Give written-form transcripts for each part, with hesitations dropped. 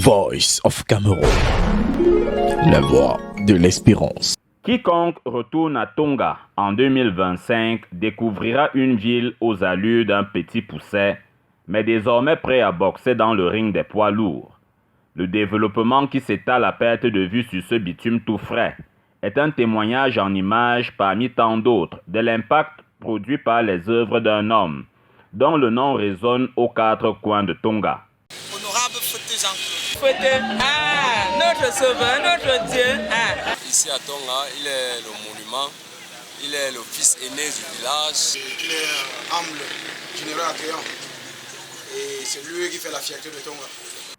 Voice of Cameroon, la voix de l'espérance. Quiconque retourne à Tonga en 2025 découvrira une ville aux allures d'un petit pousset, mais désormais prêt à boxer dans le ring des poids lourds. Le développement qui s'étale à perte de vue sur ce bitume tout frais est un témoignage en images parmi tant d'autres de l'impact produit par les œuvres d'un homme, dont le nom résonne aux quatre coins de Tonga. Honorable Feuté Jean-Claude. Notre sauveur, notre Dieu. Ici à Tonga, il est le monument, il est le fils aîné du village. Il est humble, généreux, accueillant. Et c'est lui qui fait la fierté de Tonga.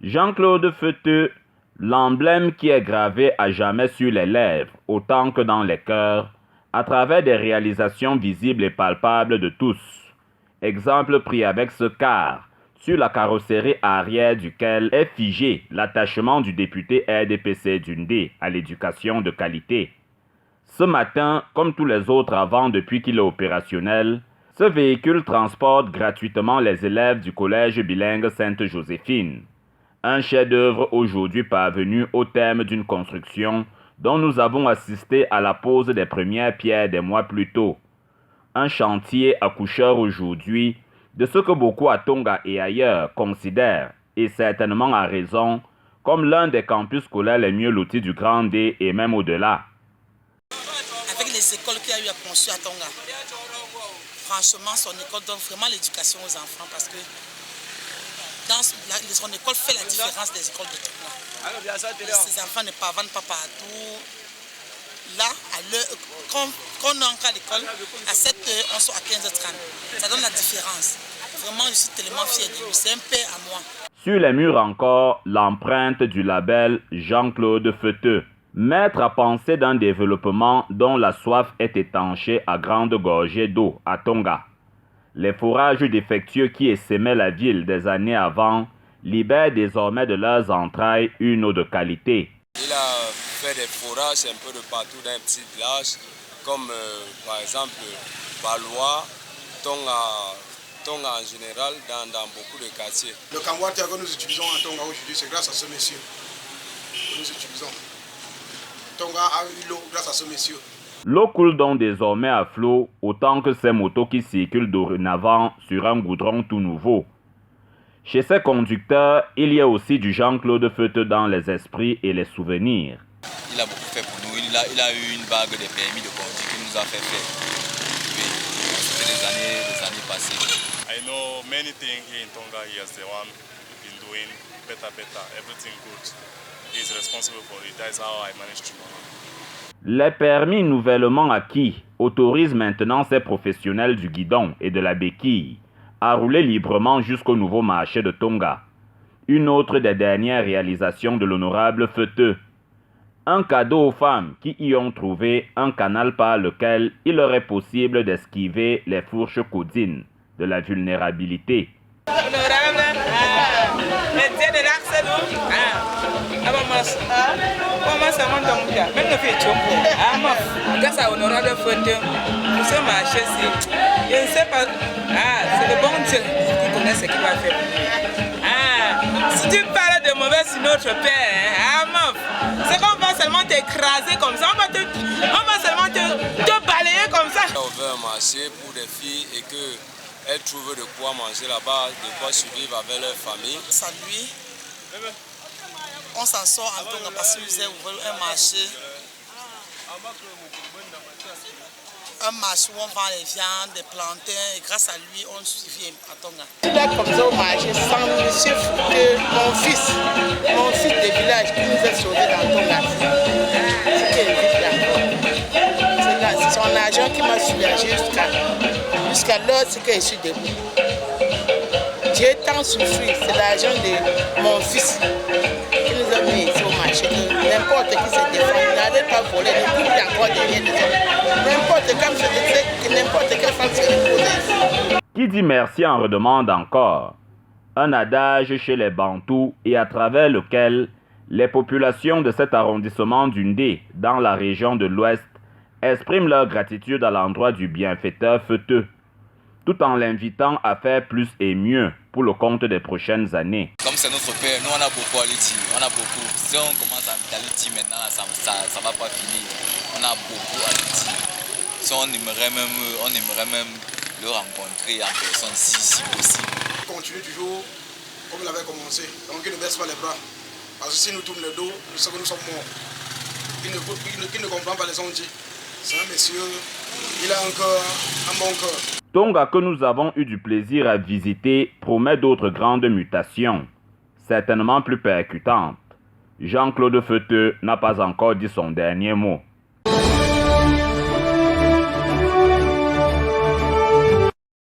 Jean-Claude Feuté, l'emblème qui est gravé à jamais sur les lèvres, autant que dans les cœurs, à travers des réalisations visibles et palpables de tous. Exemple pris avec ce car, sur la carrosserie arrière duquel est figé l'attachement du député RDPC Dundé à l'éducation de qualité. Ce matin, comme tous les autres avant depuis qu'il est opérationnel, ce véhicule transporte gratuitement les élèves du collège bilingue Sainte-Joséphine. Un chef-d'œuvre aujourd'hui parvenu au terme d'une construction dont nous avons assisté à la pose des premières pierres des mois plus tôt. Un chantier accoucheur aujourd'hui de ce que beaucoup à Tonga et ailleurs considèrent, et certainement à raison, comme l'un des campus scolaires les mieux lotis du Grand D et même au-delà. Avec les écoles qu'il y a eu à construire à Tonga, franchement, son école donne vraiment l'éducation aux enfants parce que son école fait la différence des écoles de Tonga. Ces enfants ne parviennent pas partout. Là, quand on entre à l'école, à 7h, on sort à 15h30. Ça donne la différence. Vraiment, je suis tellement fier de lui. C'est un père à moi. Sur les murs encore, l'empreinte du label Jean-Claude Feuté. Maître à penser d'un développement dont la soif est étanchée à grandes gorgées d'eau à Tonga. Les forages défectueux qui essaimaient la ville des années avant libèrent désormais de leurs entrailles une eau de qualité. Il a fait des forages un peu de partout dans un petit village, comme par exemple Balois, Tonga en général, dans beaucoup de quartiers. Le camwater que nous utilisons à Tonga aujourd'hui, c'est grâce à ce monsieur que nous utilisons. Tonga a eu l'eau grâce à ce monsieur. L'eau coule donc désormais à flot, autant que ces motos qui circulent dorénavant sur un goudron tout nouveau. Chez ces conducteurs, il y a aussi du Jean-Claude Feuté dans les esprits et les souvenirs. Il a beaucoup fait pour nous, il a eu une bague de permis de conduire qu'il nous a fait faire. Oui, c'était des années passées. I know many things here in Tonga. He has the one been doing better, everything good. He is responsible for it. That's how I managed to know him. Les permis nouvellement acquis autorisent maintenant ces professionnels du guidon et de la béquille à rouler librement jusqu'au nouveau marché de Tonga. Une autre des dernières réalisations de l'honorable Feuté. Un cadeau aux femmes qui y ont trouvé un canal par lequel il leur est possible d'esquiver les fourches codines de la vulnérabilité. Honorable, le Dieu de l'Axelou, comment ça monte dans le même le fait choco. Grâce à Honorable Feuté, nous sommes marchés. Je ne sais pas, c'est le bon Dieu qui connaît ce qu'il va faire. Si tu parles de mauvais sur notre père, c'est qu'on va seulement t'écraser comme ça, on va seulement te balayer comme ça. On veut un marché pour des filles et qu'elles trouvent de quoi manger là-bas, de quoi survivre avec leur famille. Sans lui, on s'en sort en Tonga parce qu'il nous a ouvert un marché. Un marché où on vend les viandes, des plantains, et grâce à lui, on survit à Tonga. Je suis là comme ça au marché sans monsieur Feuté, mon fils de village qui nous a sauvés dans Tonga. C'est son argent qui m'a soulagé jusqu'à l'heure que je suis debout. J'ai tant souffert, c'est l'argent de mon fils qui nous a mis ici au marché. N'importe qui se défend, n'allez pas voler, ne coupez encore derrière les hommes. N'importe quelle femme se repose ici. Qui dit merci en redemande encore. Un adage chez les Bantous et à travers lequel les populations de cet arrondissement d'Undé, dans la région de l'Ouest, expriment leur gratitude à l'endroit du bienfaiteur Feuté, tout en l'invitant à faire plus et mieux pour le compte des prochaines années. Comme c'est notre père, nous on a beaucoup à lui dire, on a beaucoup. Si on commence à lui dire maintenant, ça va pas finir. On a beaucoup à lui dire. Si on aimerait même le rencontrer en personne si possible. Continue toujours comme il avait commencé. Donc il ne baisse pas les bras. Parce que si nous tournons le dos, nous savons que nous sommes morts. Il ne comprend pas les on dit. C'est un monsieur, il a un bon cœur. Tonga, que nous avons eu du plaisir à visiter, promet d'autres grandes mutations, certainement plus percutantes. Jean-Claude Feuteux n'a pas encore dit son dernier mot.